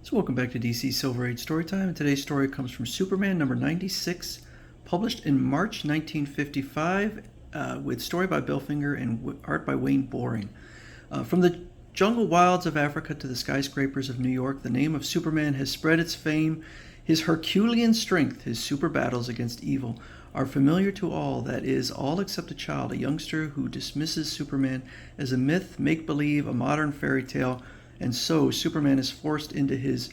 So welcome back to DC Silver Age Storytime, and today's story comes from Superman number 96, published in March 1955, with story by Bill Finger and art by Wayne Boring. From the jungle wilds of Africa to the skyscrapers of New York, the name of Superman has spread its fame. His Herculean strength, his super battles against evil, are familiar to all, that is, all except a child, a youngster who dismisses Superman as a myth, make-believe, a modern fairy tale. And so Superman is forced into his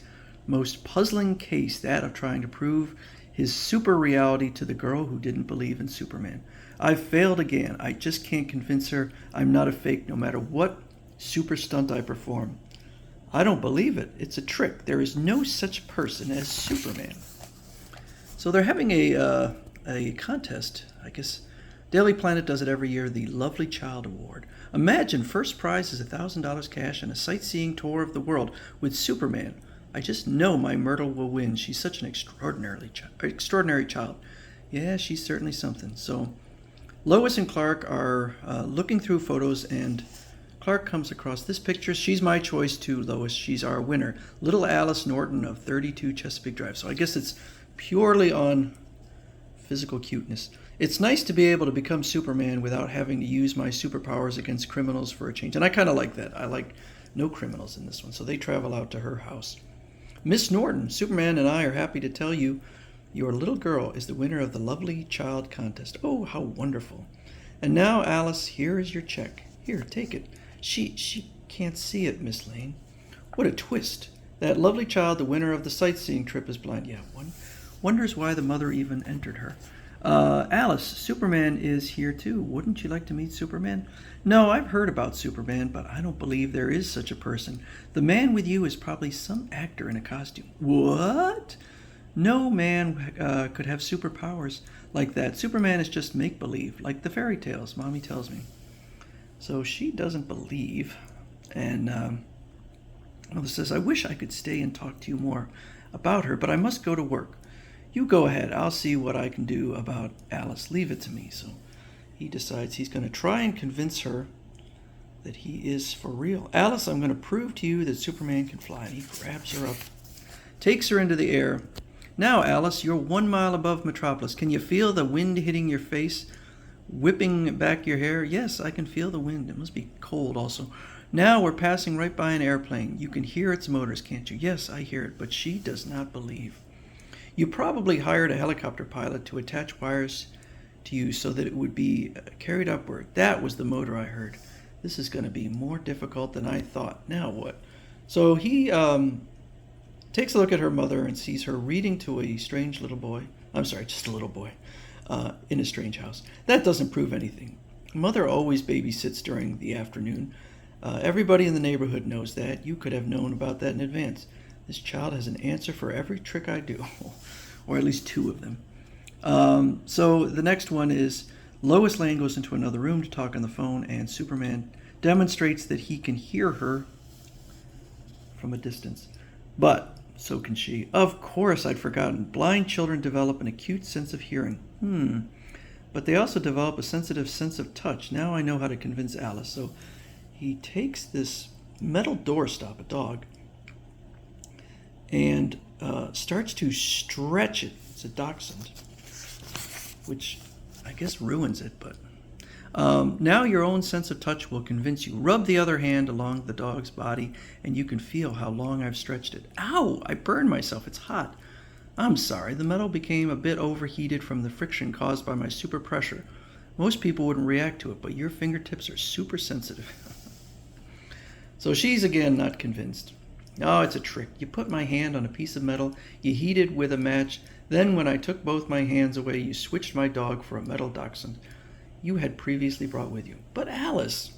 most puzzling case, that of trying to prove his super reality to the girl who didn't believe in Superman. I've failed again. I just can't convince her I'm not a fake no matter what super stunt I perform. I don't believe it. It's a trick. There is no such person as Superman. So they're having a contest, I guess. Daily Planet does it every year, the Lovely Child Award. Imagine first prize is $1,000 cash and a sightseeing tour of the world with Superman. I just know my Myrtle will win. She's such an extraordinary child. Yeah, she's certainly something. So Lois and Clark are looking through photos, and Clark comes across this picture. She's my choice too, Lois. She's our winner. Little Alice Norton of 32 Chesapeake Drive. So I guess it's purely on physical cuteness. It's nice to be able to become Superman without having to use my superpowers against criminals for a change. And I kind of like that. I like no criminals in this one. So they travel out to her house. Miss Norton, Superman and I are happy to tell you your little girl is the winner of the Lovely Child Contest. Oh, how wonderful. And now, Alice, here is your check. Here, take it. She can't see it, Miss Lane. What a twist. That lovely child, the winner of the sightseeing trip, is blind. Yeah, one wonders why the mother even entered her. Alice, Superman is here too. Wouldn't you like to meet Superman? No, I've heard about Superman, but I don't believe there is such a person. The man with you is probably some actor in a costume. What? No man could have superpowers like that. Superman is just make-believe, like the fairy tales, Mommy tells me. So she doesn't believe. And Mother says, I wish I could stay and talk to you more about her, but I must go to work. You go ahead. I'll see what I can do about Alice. Leave it to me. So he decides he's going to try and convince her that he is for real. Alice, I'm going to prove to you that Superman can fly. And he grabs her up, takes her into the air. Now, Alice, you're 1 mile above Metropolis. Can you feel the wind hitting your face, whipping back your hair? Yes, I can feel the wind. It must be cold also. Now we're passing right by an airplane. You can hear its motors, can't you? Yes, I hear it, but she does not believe. You probably hired a helicopter pilot to attach wires to you so that it would be carried upward. That was the motor I heard. This is going to be more difficult than I thought. Now what? So he takes a look at her mother and sees her reading to a strange little boy. I'm sorry, just a little boy in a strange house. That doesn't prove anything. Mother always babysits during the afternoon. Everybody in the neighborhood knows that. You could have known about that in advance. This child has an answer for every trick I do, or at least 2 of them. So the next one is Lois Lane goes into another room to talk on the phone, and Superman demonstrates that he can hear her from a distance. But so can she. Of course, I'd forgotten. Blind children develop an acute sense of hearing. But they also develop a sensitive sense of touch. Now I know how to convince Alice. So he takes this metal doorstop, a dog, and starts to stretch it. It's a dachshund, which I guess ruins it, but now your own sense of touch will convince you. Rub the other hand along the dog's body, and you can feel how long I've stretched it. Ow! I burned myself. It's hot. I'm sorry. The metal became a bit overheated from the friction caused by my super pressure. Most people wouldn't react to it, but your fingertips are super sensitive. So she's again not convinced. Oh, it's a trick. You put my hand on a piece of metal, you heat it with a match, then when I took both my hands away, you switched my dog for a metal dachshund you had previously brought with you. But Alice,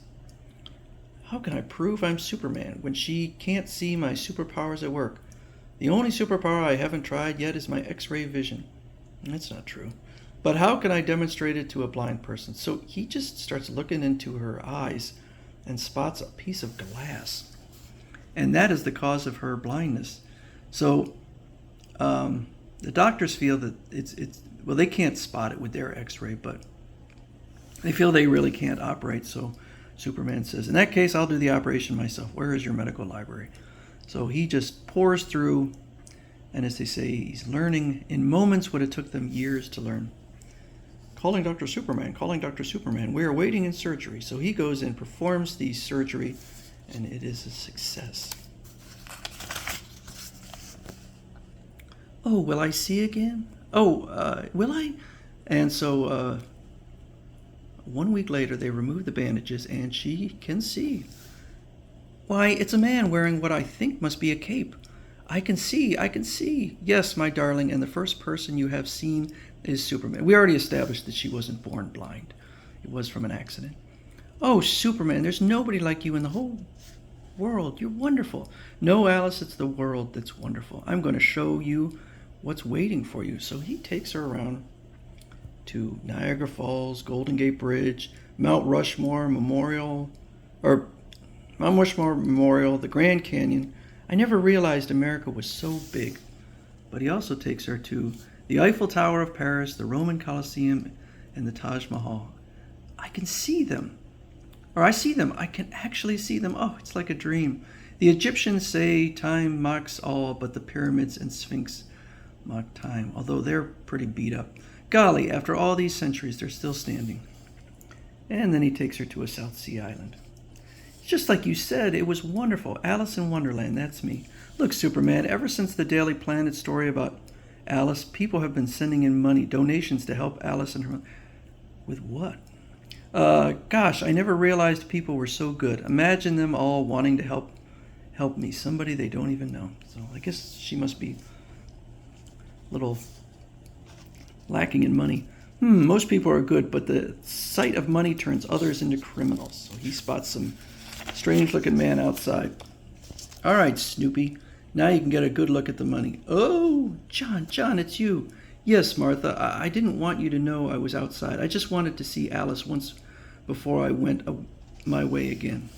how can I prove I'm Superman when she can't see my superpowers at work? The only superpower I haven't tried yet is my X-ray vision. That's not true. But how can I demonstrate it to a blind person? So he just starts looking into her eyes and spots a piece of glass. And that is the cause of her blindness. So the doctors feel that well, they can't spot it with their X-ray, but they feel they really can't operate. So Superman says, in that case, I'll do the operation myself. Where is your medical library? So he just pours through, and as they say, he's learning in moments what it took them years to learn. Calling Dr. Superman, calling Dr. Superman. We are waiting in surgery. So he goes in, performs the surgery, and it is a success. Oh, will I see again? Oh, will I? And so 1 week later, they remove the bandages, and she can see. Why, it's a man wearing what I think must be a cape. I can see, I can see. Yes, my darling, and the first person you have seen is Superman. We already established that she wasn't born blind. It was from an accident. Oh, Superman, there's nobody like you in the whole world. You're wonderful. No, Alice, it's the world that's wonderful. I'm going to show you what's waiting for you. So he takes her around to Niagara Falls, Golden Gate Bridge, Mount Rushmore Memorial, the Grand Canyon. I never realized America was so big. But he also takes her to the Eiffel Tower of Paris, the Roman Colosseum, and the Taj Mahal. I can see them. Or I see them. I can actually see them. Oh, it's like a dream. The Egyptians say time mocks all, but the pyramids and Sphinx mock time, although they're pretty beat up. Golly, after all these centuries, they're still standing. And then he takes her to a South Sea island. Just like you said, it was wonderful. Alice in Wonderland, that's me. Look, Superman, ever since the Daily Planet story about Alice, people have been sending in money, donations to help Alice and her... With what? Gosh, I never realized people were so good. Imagine them all wanting to help me, somebody they don't even know. So I guess she must be a little lacking in money. Most people are good, but the sight of money turns others into criminals. So he spots some strange-looking man outside. All right, Snoopy, now you can get a good look at the money. Oh, John, it's you. Yes, Martha, I didn't want you to know I was outside. I just wanted to see Alice once before I went my way again.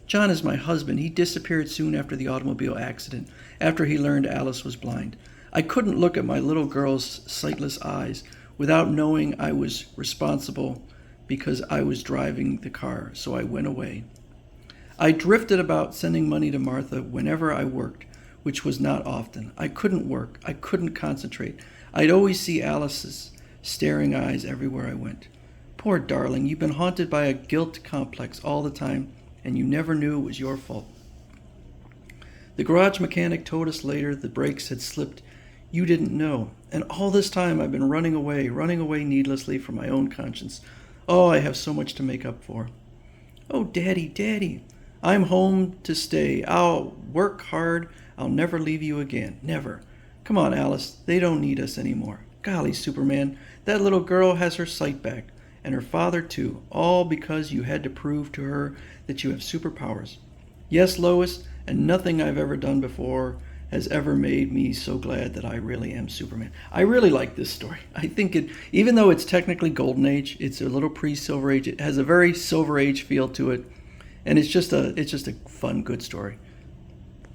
John is my husband. He disappeared soon after the automobile accident, after he learned Alice was blind. I couldn't look at my little girl's sightless eyes without knowing I was responsible because I was driving the car, so I went away. I drifted about sending money to Martha whenever I worked, which was not often. I couldn't work. I couldn't concentrate. I'd always see Alice's staring eyes everywhere I went. Poor darling, you've been haunted by a guilt complex all the time, and you never knew it was your fault. The garage mechanic told us later the brakes had slipped. You didn't know. And all this time I've been running away needlessly from my own conscience. Oh, I have so much to make up for. Oh, Daddy, I'm home to stay. I'll work hard. I'll never leave you again. Never. Come on, Alice. They don't need us anymore. Golly, Superman, that little girl has her sight back. And her father, too. All because you had to prove to her that you have superpowers. Yes, Lois, and nothing I've ever done before has ever made me so glad that I really am Superman. I really like this story. I think it, even though it's technically Golden Age, it's a little pre-Silver Age. It has a very Silver Age feel to it. And it's just a fun, good story.